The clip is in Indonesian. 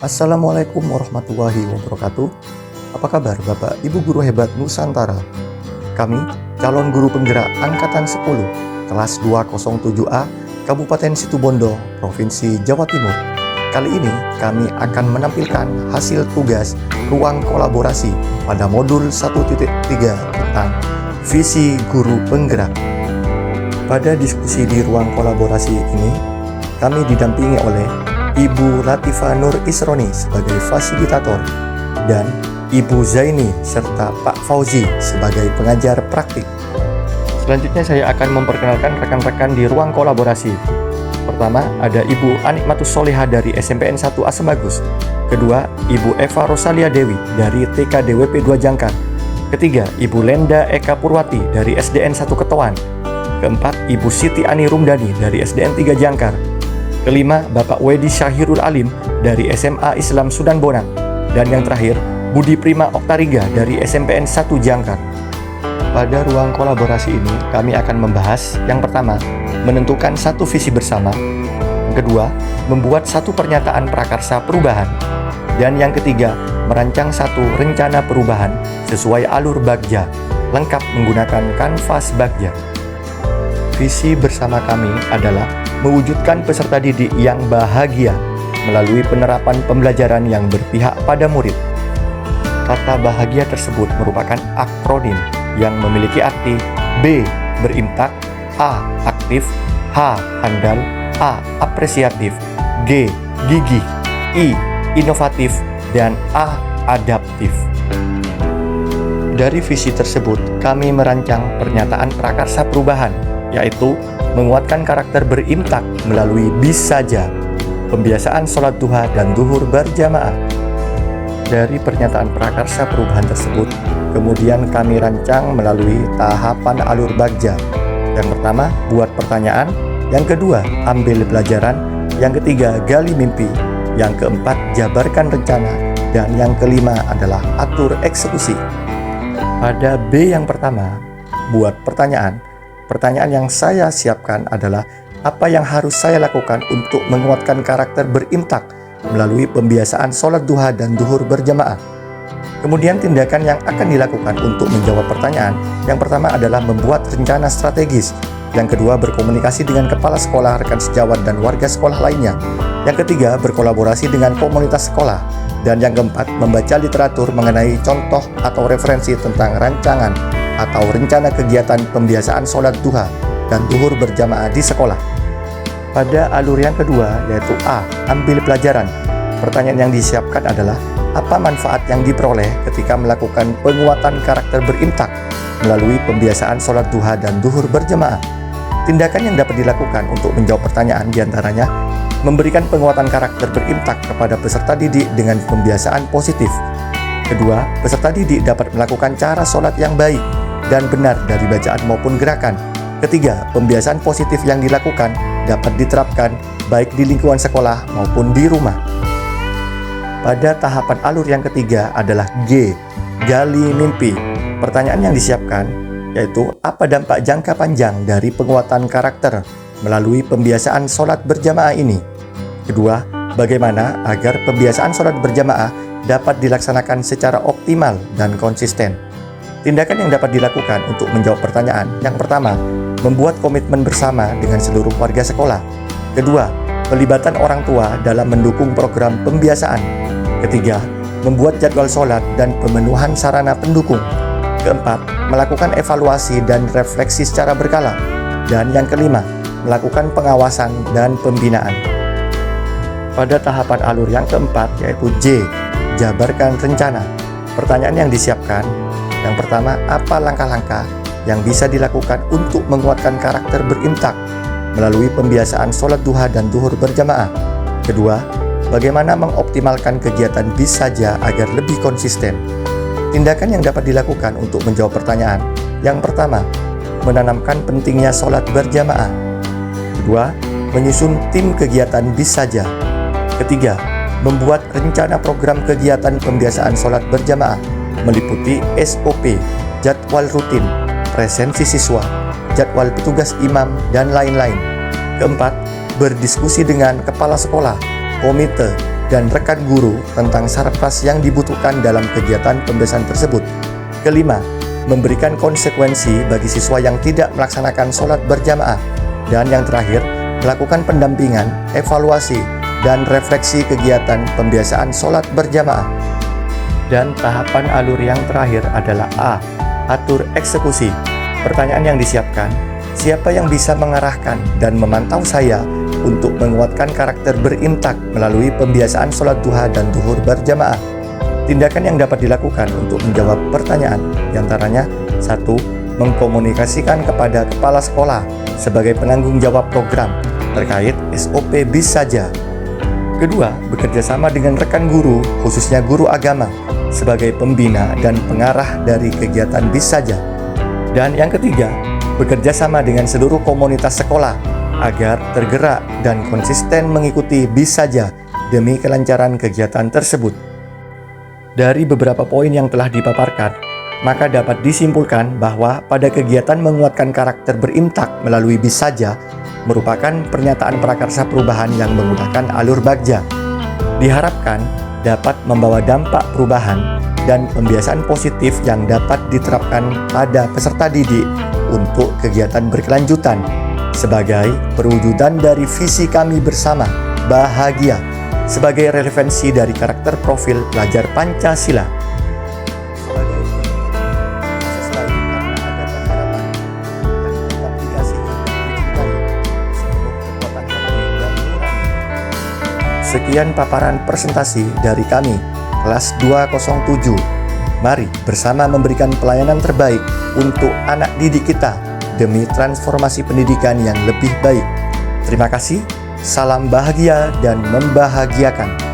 Assalamualaikum warahmatullahi wabarakatuh. Apa kabar Bapak Ibu Guru Hebat Nusantara? Kami, calon guru penggerak Angkatan 10, kelas 207A, Kabupaten Situbondo, Provinsi Jawa Timur. Kali ini kami akan menampilkan hasil tugas ruang kolaborasi pada modul 1.3 tentang visi guru penggerak. Pada diskusi di ruang kolaborasi ini, kami didampingi oleh Ibu Latifah Nur Isroni sebagai fasilitator dan Ibu Zaini serta Pak Fauzi sebagai pengajar praktik. Selanjutnya saya akan memperkenalkan rekan-rekan di ruang kolaborasi. Pertama ada Ibu Anikmatus Solehah dari SMPN 1 Asebagus. Kedua, Ibu Eva Rosalia Dewi dari TKDWP 2 Jangkar. Ketiga, Ibu Lenda Eka Purwati dari SDN 1 Ketoan. Keempat, Ibu Siti Ani Rumdani dari SDN 3 Jangkar. Kelima, Bapak Wedi Syahirul Alim dari SMA Islam Sudan Bonang. Dan yang terakhir, Budi Prima Oktariga dari SMPN 1 Jangkar. Pada ruang kolaborasi ini, kami akan membahas yang pertama, menentukan satu visi bersama. Yang kedua, membuat satu pernyataan prakarsa perubahan. Dan yang ketiga, merancang satu rencana perubahan sesuai alur Bagja, lengkap menggunakan kanvas Bagja. Visi bersama kami adalah mewujudkan peserta didik yang bahagia melalui penerapan pembelajaran yang berpihak pada murid. Kata bahagia tersebut merupakan akronim yang memiliki arti B. Berimpak, A. Aktif, H. Handal, A. Apresiatif, G. Gigih, I. Inovatif, dan A. Adaptif. Dari visi tersebut, kami merancang pernyataan prakarsa perubahan, yaitu menguatkan karakter berimpak melalui bis saja, pembiasaan sholat duha dan duhur berjamaah. Dari pernyataan prakarsa perubahan tersebut, kemudian kami rancang melalui tahapan alur Bagja. Yang pertama, buat pertanyaan. Yang kedua, ambil pelajaran. Yang ketiga, gali mimpi. Yang keempat, jabarkan rencana. Dan yang kelima adalah atur eksekusi. Pada B yang pertama, buat pertanyaan. Pertanyaan yang saya siapkan adalah apa yang harus saya lakukan untuk menguatkan karakter berimpak melalui pembiasaan sholat duha dan duhur berjamaah. Kemudian tindakan yang akan dilakukan untuk menjawab pertanyaan. Yang pertama adalah membuat rencana strategis. Yang kedua, berkomunikasi dengan kepala sekolah, rekan sejawat, dan warga sekolah lainnya. Yang ketiga, berkolaborasi dengan komunitas sekolah. Dan yang keempat, membaca literatur mengenai contoh atau referensi tentang rancangan atau rencana kegiatan pembiasaan sholat duha dan duhur berjamaah di sekolah. Pada alur yang kedua, yaitu A. Ambil pelajaran. Pertanyaan yang disiapkan adalah apa manfaat yang diperoleh ketika melakukan penguatan karakter berimpak melalui pembiasaan sholat duha dan duhur berjamaah. Tindakan yang dapat dilakukan untuk menjawab pertanyaan diantaranya memberikan penguatan karakter berimpak kepada peserta didik dengan pembiasaan positif. Kedua, peserta didik dapat melakukan cara sholat yang baik dan benar dari bacaan maupun gerakan. Ketiga, pembiasaan positif yang dilakukan dapat diterapkan baik di lingkungan sekolah maupun di rumah. Pada tahapan alur yang ketiga adalah G. Gali mimpi. Pertanyaan yang disiapkan yaitu apa dampak jangka panjang dari penguatan karakter melalui pembiasaan sholat berjamaah ini. Kedua, bagaimana agar pembiasaan sholat berjamaah dapat dilaksanakan secara optimal dan konsisten. Tindakan yang dapat dilakukan untuk menjawab pertanyaan. Yang pertama, membuat komitmen bersama dengan seluruh warga sekolah. Kedua, pelibatan orang tua dalam mendukung program pembiasaan. Ketiga, membuat jadwal sholat dan pemenuhan sarana pendukung. Keempat, melakukan evaluasi dan refleksi secara berkala. Dan yang kelima, melakukan pengawasan dan pembinaan. Pada tahapan alur yang keempat, yaitu J. Jabarkan rencana. Pertanyaan yang disiapkan. Yang pertama, apa langkah-langkah yang bisa dilakukan untuk menguatkan karakter berimpak melalui pembiasaan sholat duha dan duhur berjamaah? Kedua, bagaimana mengoptimalkan kegiatan bis saja agar lebih konsisten? Tindakan yang dapat dilakukan untuk menjawab pertanyaan. Yang pertama, menanamkan pentingnya sholat berjamaah. Kedua, menyusun tim kegiatan bis saja. Ketiga, membuat rencana program kegiatan pembiasaan sholat berjamaah meliputi SOP, jadwal rutin, presensi siswa, jadwal petugas imam, dan lain-lain. Keempat, berdiskusi dengan kepala sekolah, komite, dan rekan guru tentang sarpras yang dibutuhkan dalam kegiatan pembiasaan tersebut. Kelima, memberikan konsekuensi bagi siswa yang tidak melaksanakan sholat berjamaah. Dan yang terakhir, melakukan pendampingan, evaluasi, dan refleksi kegiatan pembiasaan sholat berjamaah. Dan tahapan alur yang terakhir adalah A. Atur eksekusi. Pertanyaan yang disiapkan, siapa yang bisa mengarahkan dan memantau saya untuk menguatkan karakter berimtak melalui pembiasaan sholat duha dan duhur berjamaah? Tindakan yang dapat dilakukan untuk menjawab pertanyaan diantaranya: 1. Mengkomunikasikan kepada kepala sekolah sebagai penanggung jawab program terkait SOP BIS saja. Kedua, bekerja sama dengan rekan guru, khususnya guru agama, sebagai pembina dan pengarah dari kegiatan BIS saja. Dan yang ketiga, bekerja sama dengan seluruh komunitas sekolah agar tergerak dan konsisten mengikuti BIS saja demi kelancaran kegiatan tersebut. Dari beberapa poin yang telah dipaparkan, maka dapat disimpulkan bahwa pada kegiatan menguatkan karakter berimtak melalui BIS saja merupakan pernyataan prakarsa perubahan yang menggunakan alur bagja. Diharapkan dapat membawa dampak perubahan dan pembiasaan positif yang dapat diterapkan pada peserta didik untuk kegiatan berkelanjutan sebagai perwujudan dari visi kami bersama, bahagia, sebagai relevansi dari karakter profil pelajar Pancasila. Sekian paparan presentasi dari kami, kelas 207. Mari bersama memberikan pelayanan terbaik untuk anak didik kita demi transformasi pendidikan yang lebih baik. Terima kasih, salam bahagia dan membahagiakan.